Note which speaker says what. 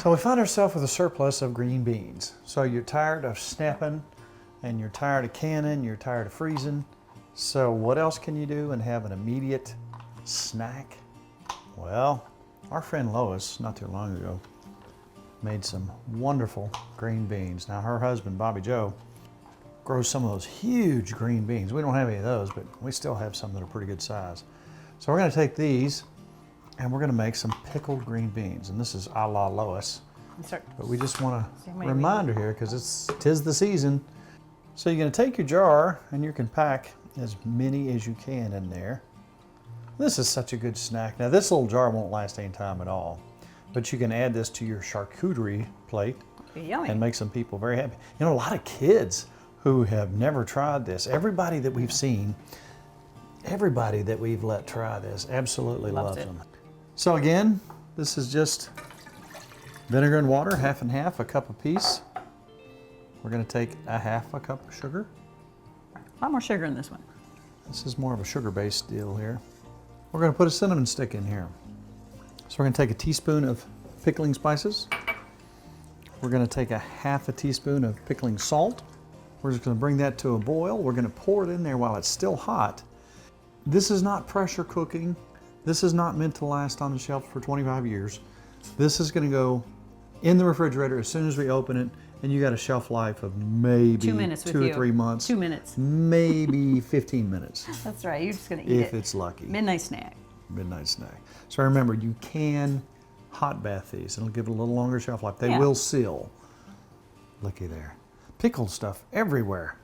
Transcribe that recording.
Speaker 1: So we find ourselves with a surplus of green beans. So you're tired of snapping, and you're tired of canning, you're tired of freezing. So what else can you do and have an immediate snack? Well, our friend Lois, not too long ago, made some wonderful green beans. Now her husband, Bobby Joe, grows some of those huge green beans. We don't have any of those, but we still have some that are pretty good size. So we're gonna take these and we're gonna make some pickled green beans. And this is a la Lois. But we just want a reminder here because tis the season. So you're gonna take your jar and you can pack as many as you can in there. This is such a good snack. Now this little jar won't last any time at all, but you can add this to your charcuterie plate and make some people very happy. You know, a lot of kids who have never tried this, everybody that we've seen, everybody that we've let try this absolutely loves them. So again, this is just vinegar and water, half and half, a cup apiece. We're gonna take a half a cup of sugar.
Speaker 2: A lot more sugar in this one.
Speaker 1: This is more of a sugar-based deal here. We're gonna put a cinnamon stick in here. So we're gonna take a teaspoon of pickling spices. We're gonna take a half a teaspoon of pickling salt. We're just gonna bring that to a boil. We're gonna pour it in there while it's still hot. This is not pressure cooking. This is not meant to last on the shelf for 25 years. This is gonna go in the refrigerator as soon as we open it, and you got a shelf life of maybe
Speaker 2: 2 minutes
Speaker 1: 2 or 3 months.
Speaker 2: 2 minutes.
Speaker 1: Maybe 15 minutes.
Speaker 2: That's right, you're just gonna eat
Speaker 1: if it's lucky.
Speaker 2: Midnight snack.
Speaker 1: Midnight snack. So remember, you can hot bath these. It'll give it a little longer shelf life. They will seal. Looky there. Pickled stuff everywhere.